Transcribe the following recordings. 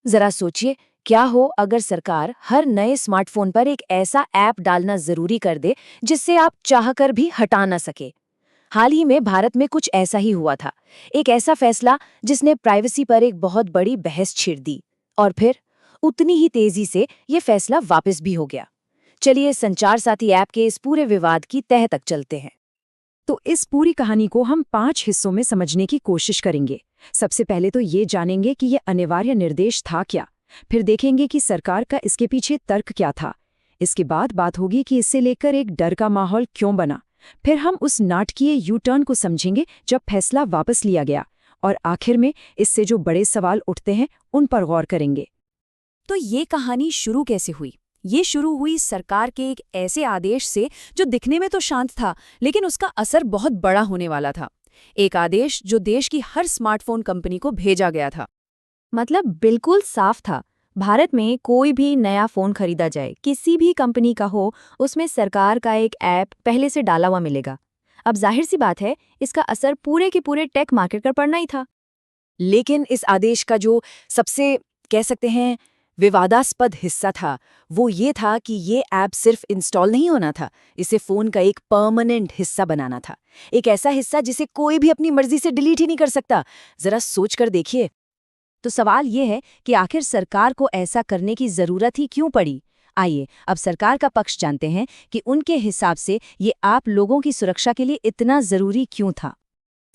जरा सोचिए, क्या हो अगर सरकार हर नए स्मार्टफोन पर एक ऐसा ऐप डालना जरूरी कर दे जिससे आप चाहकर भी हटा ना सके। हाल ही में भारत में कुछ ऐसा ही हुआ था। एक ऐसा फैसला जिसने प्राइवेसी पर एक बहुत बड़ी बहस छेड़ दी, और फिर उतनी ही तेजी से ये फैसला वापस भी हो गया। चलिए संचार साथी ऐप के इस पूरे विवाद की तह तक चलते हैं। तो इस पूरी कहानी को हम 5 हिस्सों में समझने की कोशिश करेंगे। सबसे पहले तो ये जानेंगे कि ये अनिवार्य निर्देश था क्या। फिर देखेंगे कि सरकार का इसके पीछे तर्क क्या था। इसके बाद बात होगी कि इससे लेकर एक डर का माहौल क्यों बना। फिर हम उस नाटकीय यू टर्न को समझेंगे जब फैसला वापस लिया गया। और आखिर में इससे जो बड़े सवाल उठते हैं उन पर गौर करेंगे। तो ये कहानी शुरू कैसे हुई? ये शुरू हुई सरकार के एक ऐसे आदेश से जो दिखने में तो शांत था, लेकिन उसका असर बहुत बड़ा होने वाला था। एक आदेश जो देश की हर स्मार्टफोन कंपनी को भेजा गया था। मतलब बिल्कुल साफ था। भारत में कोई भी नया फोन खरीदा जाए, किसी भी कंपनी का हो, उसमें सरकार का एक ऐप पहले से डाला हुआ मिलेगा। अब जाहिर सी बात है, इसका असर पूरे के पूरे टेक मार्केट पर पड़ना ही था। लेकिन इस आदेश का जो सबसे कह सकते हैं विवादास्पद हिस्सा था, वो ये था कि ये ऐप सिर्फ इंस्टॉल नहीं होना था, इसे फ़ोन का एक परमानेंट हिस्सा बनाना था। एक ऐसा हिस्सा जिसे कोई भी अपनी मर्जी से डिलीट ही नहीं कर सकता। ज़रा सोच कर देखिए। तो सवाल ये है कि आखिर सरकार को ऐसा करने की जरूरत ही क्यों पड़ी। आइए अब सरकार का पक्ष जानते हैं कि उनके हिसाब से ये आप लोगों की सुरक्षा के लिए इतना जरूरी क्यों था।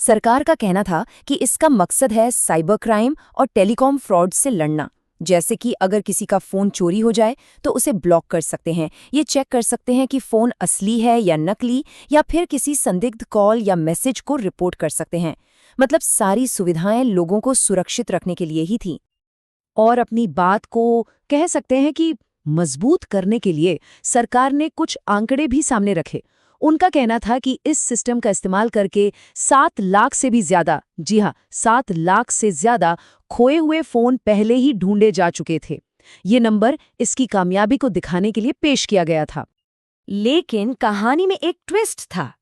सरकार का कहना था कि इसका मकसद है साइबर क्राइम और टेलीकॉम फ्रॉड से लड़ना। जैसे कि अगर किसी का फ़ोन चोरी हो जाए तो उसे ब्लॉक कर सकते हैं, ये चेक कर सकते हैं कि फ़ोन असली है या नकली, या फिर किसी संदिग्ध कॉल या मैसेज को रिपोर्ट कर सकते हैं। मतलब सारी सुविधाएं लोगों को सुरक्षित रखने के लिए ही थीं। और अपनी बात को कह सकते हैं कि मजबूत करने के लिए सरकार ने कुछ आंकड़े भी सामने रखे। उनका कहना था कि इस सिस्टम का इस्तेमाल करके 7 लाख से भी ज्यादा, जी हाँ, 7 लाख से ज्यादा खोए हुए फोन पहले ही ढूंढे जा चुके थे। ये नंबर इसकी कामयाबी को दिखाने के लिए पेश किया गया था। लेकिन कहानी में एक ट्विस्ट था।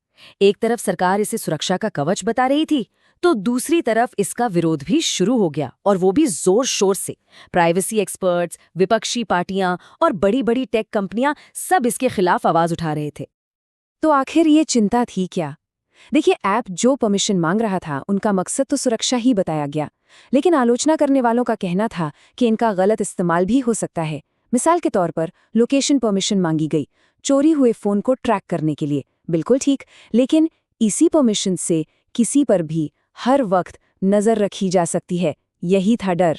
एक तरफ सरकार इसे सुरक्षा का कवच बता रही थी, तो दूसरी तरफ इसका विरोध भी शुरू हो गया, और वो भी जोर शोर से। प्राइवेसी एक्सपर्ट्स, विपक्षी पार्टियां और बड़ी बड़ी टेक कंपनियां सब इसके खिलाफ आवाज उठा रहे थे। तो आखिर ये चिंता थी क्या? देखिए, ऐप जो परमिशन मांग रहा था उनका मकसद तो सुरक्षा ही बताया गया, लेकिन आलोचना करने वालों का कहना था कि इनका गलत इस्तेमाल भी हो सकता है। मिसाल के तौर पर लोकेशन परमिशन मांगी गई चोरी हुए फोन को ट्रैक करने के लिए, बिल्कुल ठीक, लेकिन इसी परमिशन से किसी पर भी हर वक्त नजर रखी जा सकती है। यही था डर।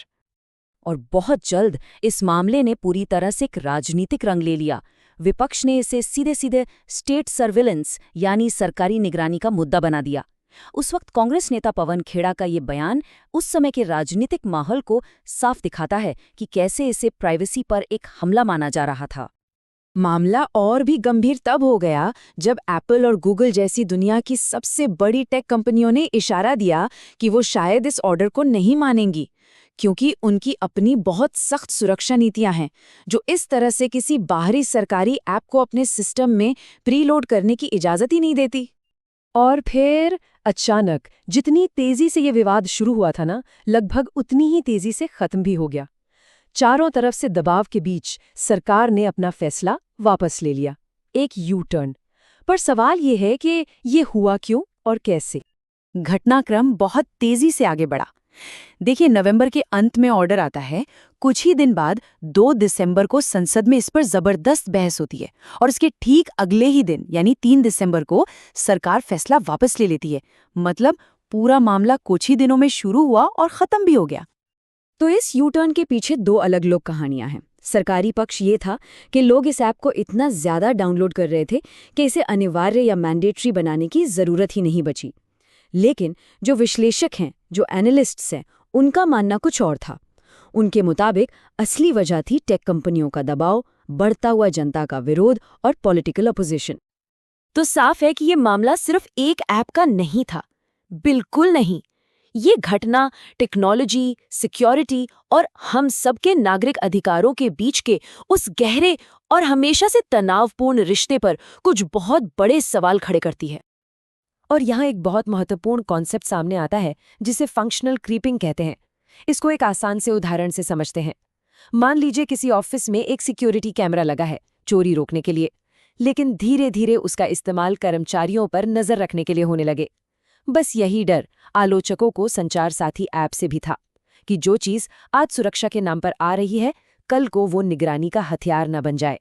और बहुत जल्द इस मामले ने पूरी तरह से एक राजनीतिक रंग ले लिया। विपक्ष ने इसे सीधे सीधे स्टेट सर्विलेंस यानी सरकारी निगरानी का मुद्दा बना दिया। उस वक्त कांग्रेस नेता पवन खेड़ा का ये बयान उस समय के राजनीतिक माहौल को साफ दिखाता है कि कैसे इसे प्राइवेसी पर एक हमला माना जा रहा था। मामला और भी गंभीर तब हो गया जब एप्पल और गूगल जैसी दुनिया की सबसे बड़ी टेक कंपनियों ने इशारा दिया कि वो शायद इस ऑर्डर को नहीं मानेंगी, क्योंकि उनकी अपनी बहुत सख्त सुरक्षा नीतियां हैं जो इस तरह से किसी बाहरी सरकारी ऐप को अपने सिस्टम में प्रीलोड करने की इजाजत ही नहीं देती। और फिर अचानक जितनी तेजी से ये विवाद शुरू हुआ था ना, लगभग उतनी ही तेजी से खत्म भी हो गया। चारों तरफ से दबाव के बीच सरकार ने अपना फैसला वापस ले लिया, एक यू टर्न। पर सवाल ये है कि ये हुआ क्यों और कैसे? घटनाक्रम बहुत तेजी से आगे बढ़ा। देखिए, नवंबर के अंत में ऑर्डर आता है। कुछ ही दिन बाद 2 दिसंबर को संसद में इस पर जबरदस्त बहस होती है, और इसके ठीक अगले ही दिन यानी 3 दिसंबर को सरकार फैसला वापस ले लेती है। मतलब पूरा मामला कुछ ही दिनों में शुरू हुआ और खत्म भी हो गया। तो इस यू टर्न के पीछे 2 अलग-अलग कहानियां हैं। सरकारी पक्ष ये था कि लोग इस ऐप को इतना ज्यादा डाउनलोड कर रहे थे कि इसे अनिवार्य या मैंडेटरी बनाने की जरूरत ही नहीं बची। लेकिन जो विश्लेषक हैं, जो एनालिस्ट्स हैं, उनका मानना कुछ और था। उनके मुताबिक असली वजह थी टेक कंपनियों का दबाव, बढ़ता हुआ जनता का विरोध और पॉलिटिकल अपोजिशन। तो साफ है कि ये मामला सिर्फ एक ऐप का नहीं था। बिल्कुल नहीं। ये घटना टेक्नोलॉजी, सिक्योरिटी और हम सबके नागरिक अधिकारों के बीच के उस गहरे और हमेशा से तनावपूर्ण रिश्ते पर कुछ बहुत बड़े सवाल खड़े करती है। और यहाँ एक बहुत महत्वपूर्ण कॉन्सेप्ट सामने आता है जिसे फंक्शनल क्रीपिंग कहते हैं। इसको एक आसान से उदाहरण से समझते हैं। मान लीजिए किसी ऑफिस में एक सिक्योरिटी कैमरा लगा है चोरी रोकने के लिए, लेकिन धीरे धीरे उसका इस्तेमाल कर्मचारियों पर नजर रखने के लिए होने लगे। बस यही डर आलोचकों को संचार साथी ऐप से भी था कि जो चीज आज सुरक्षा के नाम पर आ रही है, कल को वो निगरानी का हथियार न बन जाए।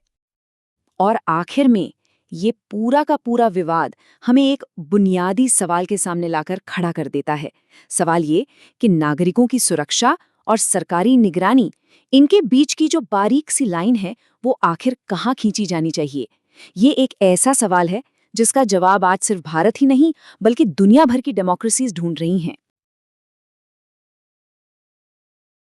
और आखिर में ये पूरा का पूरा विवाद हमें एक बुनियादी सवाल के सामने लाकर खड़ा कर देता है। सवाल ये कि नागरिकों की सुरक्षा और सरकारी निगरानी, इनके बीच की जो बारीक सी लाइन है वो आखिर कहाँ खींची जानी चाहिए। ये एक ऐसा सवाल है जिसका जवाब आज सिर्फ भारत ही नहीं बल्कि दुनिया भर की डेमोक्रेसीज ढूंढ रही हैं।